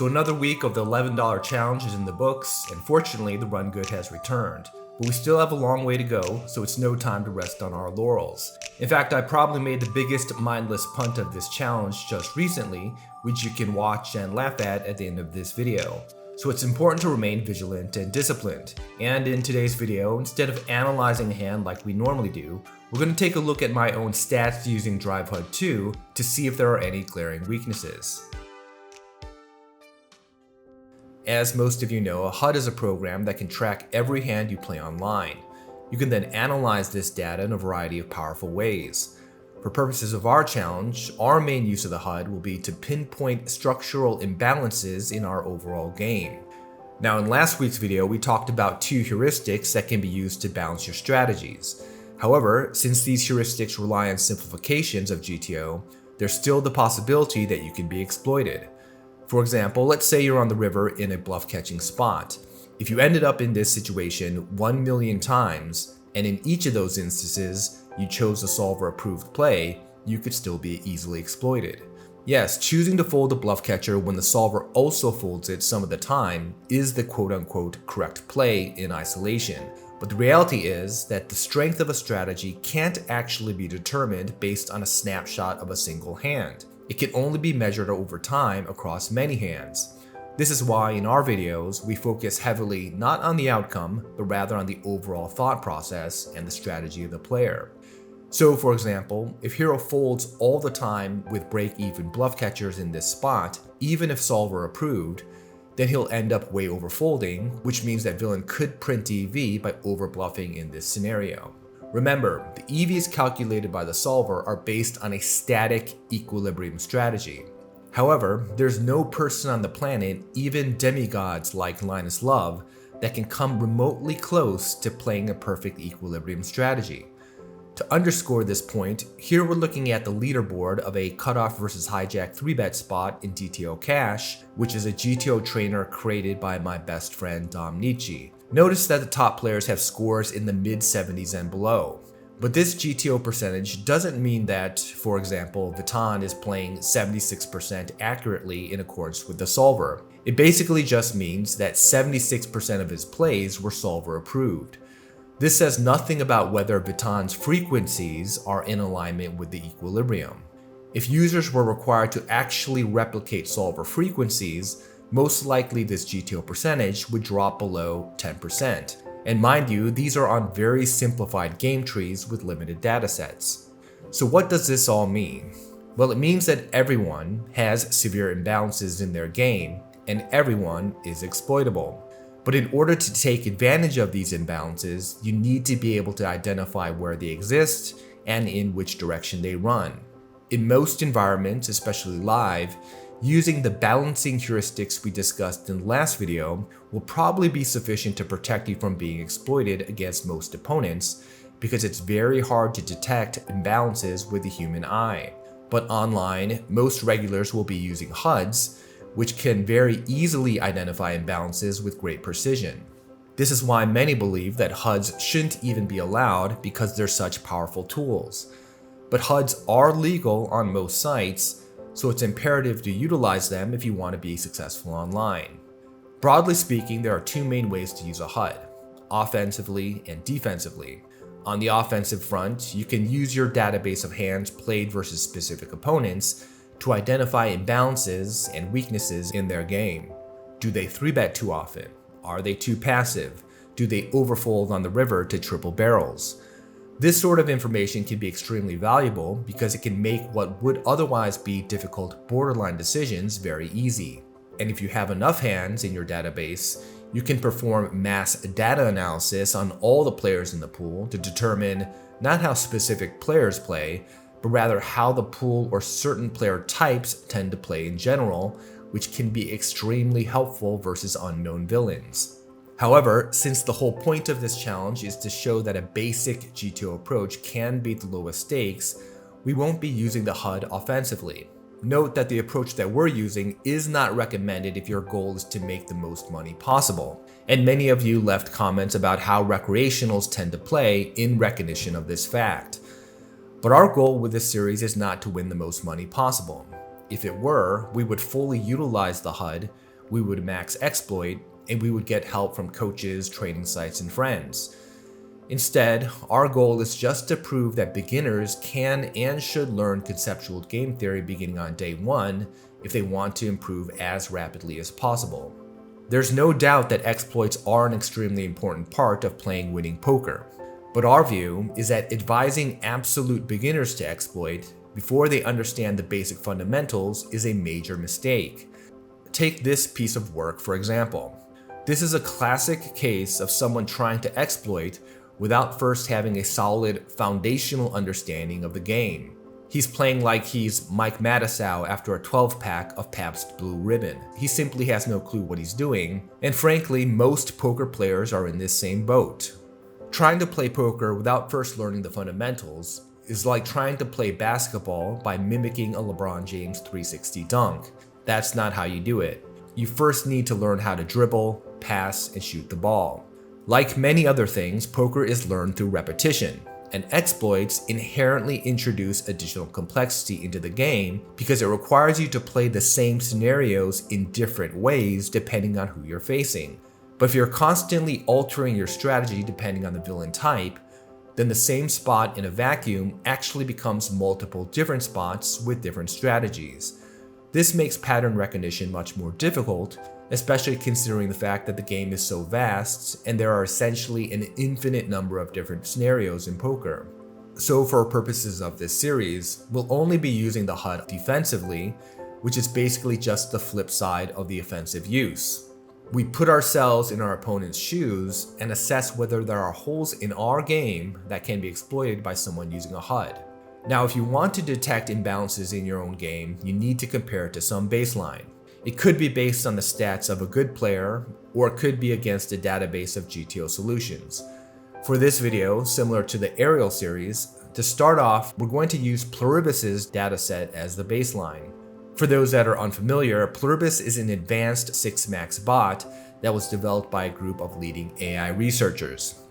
So another week of the $11 challenge is in the books, and fortunately the run good has returned. But we still have a long way to go, so it's no time to rest on our laurels. In fact, I probably made the biggest mindless punt of this challenge just recently, which you can watch and laugh at the end of this video. So it's important to remain vigilant and disciplined. And in today's video, instead of analyzing a hand like we normally do, we're going to take a look at my own stats using Drive HUD 2 to see if there are any glaring weaknesses. As most of you know, a HUD is a program that can track every hand you play online. You can then analyze this data in a variety of powerful ways. For purposes of our challenge, our main use of the HUD will be to pinpoint structural imbalances in our overall game. Now, in last week's video, we talked about two heuristics that can be used to balance your strategies. However, since these heuristics rely on simplifications of GTO, there's still the possibility that you can be exploited. For example, let's say you're on the river in a bluff-catching spot. If you ended up in this situation 1 million times, and in each of those instances you chose a solver-approved play, you could still be easily exploited. Yes, choosing to fold a bluff catcher when the solver also folds it some of the time is the quote-unquote correct play in isolation. But the reality is that the strength of a strategy can't actually be determined based on a snapshot of a single hand. It can only be measured over time across many hands. This is why in our videos, we focus heavily not on the outcome, but rather on the overall thought process and the strategy of the player. So for example, if hero folds all the time with break-even bluff catchers in this spot, even if solver approved, then he'll end up way over folding, which means that villain could print EV by over bluffing in this scenario. Remember, the EVs calculated by the solver are based on a static equilibrium strategy. However, there's no person on the planet, even demigods like Linus Love, that can come remotely close to playing a perfect equilibrium strategy. To underscore this point, here we're looking at the leaderboard of a cutoff versus hijack 3-bet spot in GTO Cash, which is a GTO trainer created by my best friend Dom Nietzsche. Notice that the top players have scores in the mid-70s and below. But this GTO percentage doesn't mean that, for example, Vitan is playing 76% accurately in accordance with the solver. It basically just means that 76% of his plays were solver approved. This says nothing about whether Vitan's frequencies are in alignment with the equilibrium. If users were required to actually replicate solver frequencies, most likely this GTO percentage would drop below 10%. And mind you, these are on very simplified game trees with limited datasets. So what does this all mean? Well, it means that everyone has severe imbalances in their game, and everyone is exploitable. But in order to take advantage of these imbalances, you need to be able to identify where they exist and in which direction they run. In most environments, especially live, using the balancing heuristics we discussed in the last video will probably be sufficient to protect you from being exploited against most opponents, because it's very hard to detect imbalances with the human eye. But online, most regulars will be using HUDs, which can very easily identify imbalances with great precision. This is why many believe that HUDs shouldn't even be allowed because they're such powerful tools. But HUDs are legal on most sites, so it's imperative to utilize them if you want to be successful online. Broadly speaking, there are two main ways to use a HUD, offensively and defensively. On the offensive front, you can use your database of hands played versus specific opponents to identify imbalances and weaknesses in their game. Do they 3-bet too often? Are they too passive? Do they overfold on the river to triple barrels? This sort of information can be extremely valuable because it can make what would otherwise be difficult borderline decisions very easy. And if you have enough hands in your database, you can perform mass data analysis on all the players in the pool to determine not how specific players play, but rather how the pool or certain player types tend to play in general, which can be extremely helpful versus unknown villains. However, since the whole point of this challenge is to show that a basic GTO approach can beat the lowest stakes, we won't be using the HUD offensively. Note that the approach that we're using is not recommended if your goal is to make the most money possible. And many of you left comments about how recreationals tend to play in recognition of this fact. But our goal with this series is not to win the most money possible. If it were, we would fully utilize the HUD, we would max exploit, and we would get help from coaches, training sites, and friends. Instead, our goal is just to prove that beginners can and should learn conceptual game theory beginning on day one if they want to improve as rapidly as possible. There's no doubt that exploits are an extremely important part of playing winning poker, but our view is that advising absolute beginners to exploit before they understand the basic fundamentals is a major mistake. Take this piece of work for example. This is a classic case of someone trying to exploit without first having a solid foundational understanding of the game. He's playing like he's Mike Matusow after a 12-pack of Pabst Blue Ribbon. He simply has no clue what he's doing, and frankly, most poker players are in this same boat. Trying to play poker without first learning the fundamentals is like trying to play basketball by mimicking a LeBron James 360 dunk. That's not how you do it. You first need to learn how to dribble, pass, and shoot the ball. Like many other things, poker is learned through repetition, and exploits inherently introduce additional complexity into the game because it requires you to play the same scenarios in different ways depending on who you're facing. But if you're constantly altering your strategy depending on the villain type, then the same spot in a vacuum actually becomes multiple different spots with different strategies. This makes pattern recognition much more difficult, especially considering the fact that the game is so vast and there are essentially an infinite number of different scenarios in poker. So for purposes of this series, we'll only be using the HUD defensively, which is basically just the flip side of the offensive use. We put ourselves in our opponent's shoes and assess whether there are holes in our game that can be exploited by someone using a HUD. Now, if you want to detect imbalances in your own game, you need to compare it to some baseline. It could be based on the stats of a good player, or it could be against a database of GTO solutions. For this video, similar to the Aerial series, to start off, we're going to use Pluribus's dataset as the baseline. For those that are unfamiliar, Pluribus is an advanced 6-max bot that was developed by a group of leading AI researchers.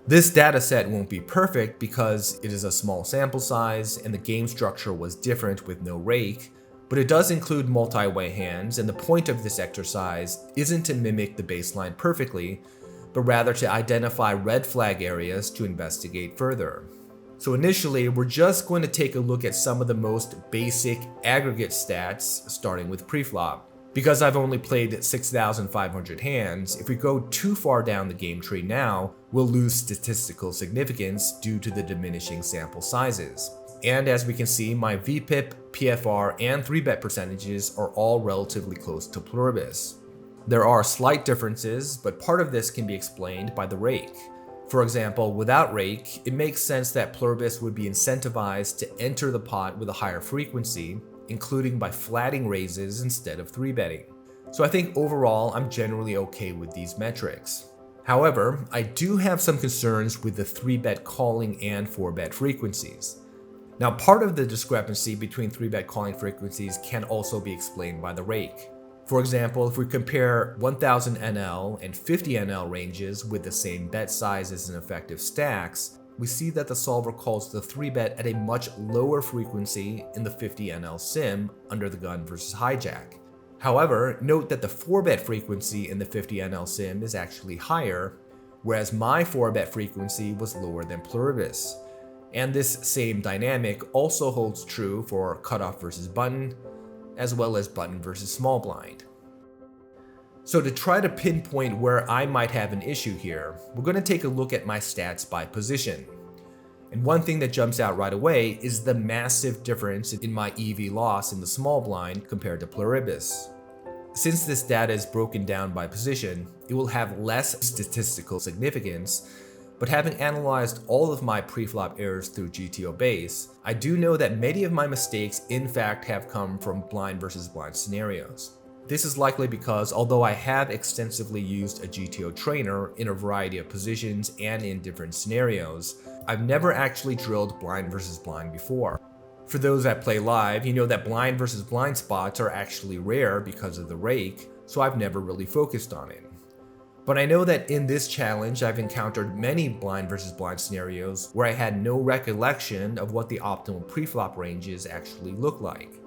This dataset won't be perfect because it is a small sample size and the game structure was different with no rake, but it does include multi-way hands, and the point of this exercise isn't to mimic the baseline perfectly, but rather to identify red flag areas to investigate further. So initially, we're just going to take a look at some of the most basic aggregate stats, starting with preflop. Because I've only played 6,500 hands, if we go too far down the game tree now, we'll lose statistical significance due to the diminishing sample sizes. And as we can see, my VPIP, PFR, and 3-bet percentages are all relatively close to Pluribus. There are slight differences, but part of this can be explained by the rake. For example, without rake, it makes sense that Pluribus would be incentivized to enter the pot with a higher frequency, including by flatting raises instead of 3-betting. So I think overall, I'm generally okay with these metrics. However, I do have some concerns with the 3-bet calling and 4-bet frequencies. Now, part of the discrepancy between 3-bet calling frequencies can also be explained by the rake. For example, if we compare 1000 NL and 50 NL ranges with the same bet sizes and effective stacks, we see that the solver calls the 3-bet at a much lower frequency in the 50 NL sim under the gun versus hijack. However, note that the 4-bet frequency in the 50 NL sim is actually higher, whereas my 4-bet frequency was lower than Pluribus. And this same dynamic also holds true for cutoff versus button, as well as button versus small blind. So to try to pinpoint where I might have an issue here, we're going to take a look at my stats by position. And one thing that jumps out right away is the massive difference in my EV loss in the small blind compared to Pluribus. Since this data is broken down by position, it will have less statistical significance, but having analyzed all of my preflop errors through GTO base, I do know that many of my mistakes in fact have come from blind versus blind scenarios. This is likely because although I have extensively used a GTO trainer in a variety of positions and in different scenarios, I've never actually drilled blind versus blind before. For those that play live, you know that blind versus blind spots are actually rare because of the rake, so I've never really focused on it. But I know that in this challenge, I've encountered many blind versus blind scenarios where I had no recollection of what the optimal preflop ranges actually look like.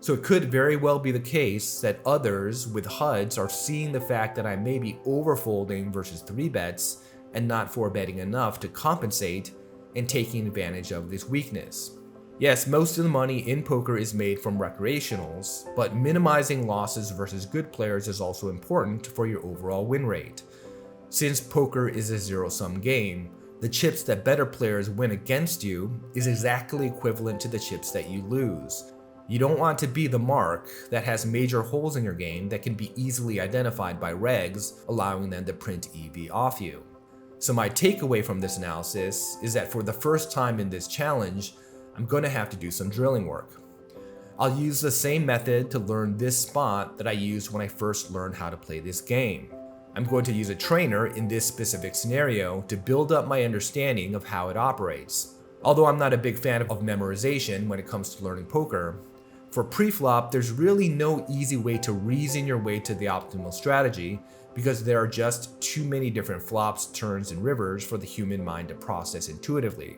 So it could very well be the case that others with HUDs are seeing the fact that I may be overfolding versus 3-bets and not 4-betting enough to compensate and taking advantage of this weakness. Yes, most of the money in poker is made from recreationals, but minimizing losses versus good players is also important for your overall win rate. Since poker is a zero-sum game, the chips that better players win against you is exactly equivalent to the chips that you lose. You don't want to be the mark that has major holes in your game that can be easily identified by regs, allowing them to print EV off you. So my takeaway from this analysis is that for the first time in this challenge, I'm going to have to do some drilling work. I'll use the same method to learn this spot that I used when I first learned how to play this game. I'm going to use a trainer in this specific scenario to build up my understanding of how it operates. Although I'm not a big fan of memorization when it comes to learning poker, for pre-flop there's really no easy way to reason your way to the optimal strategy because there are just too many different flops, turns, and rivers for the human mind to process intuitively.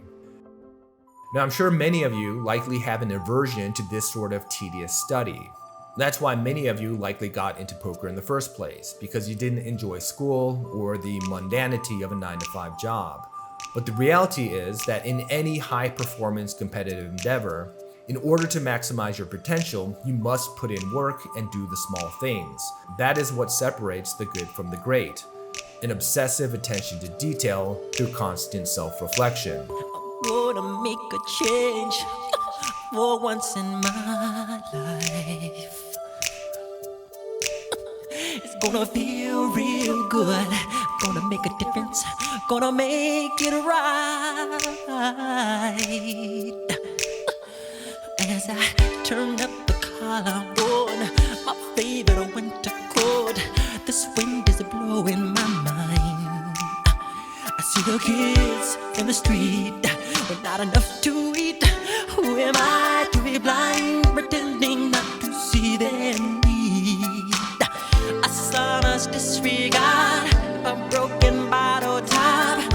Now I'm sure many of you likely have an aversion to this sort of tedious study. That's why many of you likely got into poker in the first place, because you didn't enjoy school or the mundanity of a 9-to-5 job. But the reality is that in any high-performance competitive endeavor, in order to maximize your potential, you must put in work and do the small things. That is what separates the good from the great. An obsessive attention to detail through constant self-reflection. Gonna make a change for once in my life. It's gonna feel real good. Gonna make a difference. Gonna make it right. As I turn up the collar on my favorite winter coat, this wind is blowing my mind. I see the kids in the street with not enough to eat. Who am I to be blind, pretending not to see their need? A son's disregard, a broken bottle top,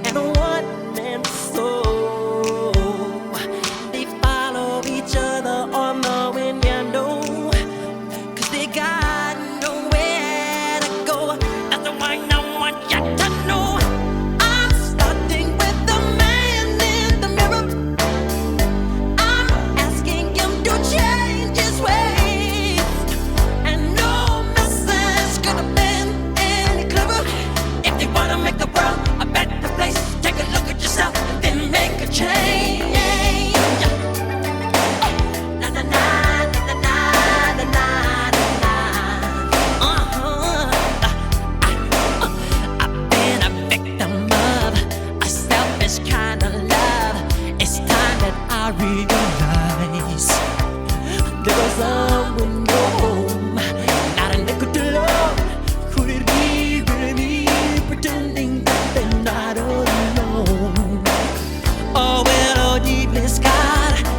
and a one-man soul. They follow each other on the wind, you know, 'cause they got nowhere to go. That's why I want you to know.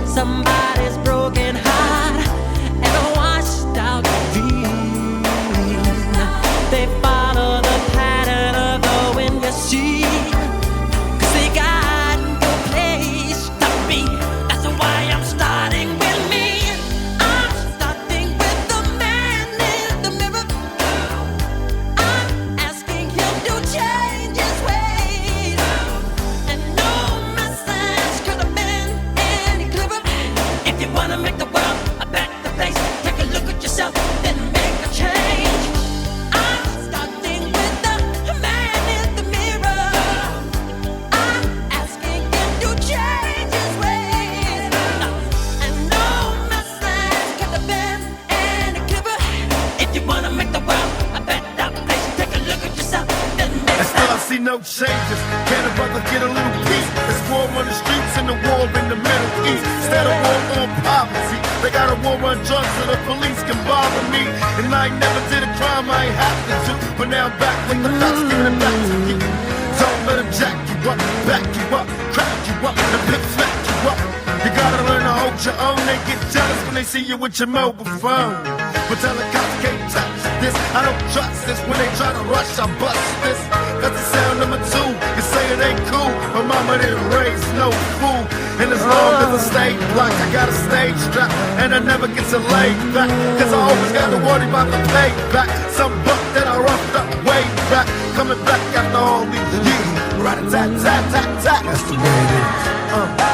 Somebody's broken heart and a washed out dream. They follow the pattern of the wind, you see, 'cause they got no place to be. That's why I'm starting with me. I'm starting with the man in the mirror. I'm asking him to change his ways, and no message could have been any clearer. If you wanna make the world a better place, take a look at yourself, then make a change. I'm starting with the man in the mirror. I'm asking him to change his ways, and no message could have been any clearer. If you wanna make the world a better place, take a look at yourself, then make a change. And still I see no changes. Can a brother get a little peace? There's war on the streets and the war in the Middle East. Instead of war on poverty, they got a war on drugs so the police can bother me. And I ain't never did a crime I ain't have to. But now I'm back with the facts, giving it back to you. Don't let them jack you up, back you up, crack you up, and pimp smack you up. You gotta learn to hold your own. They get jealous when they see you with your mobile phone. But tell the cops can't touch this. I don't trust this. When they try to rush, I bust this. That's the sound number 2. You say it ain't cool. My mama didn't raise no fool. And as long as I stay black, I got a stage strap. And I never get to lay back, cause I always gotta worry about the payback. Some buck that I roughed up way back, coming back after all these years. Rat-a-tat-tat-tat-tat. That's the way it is.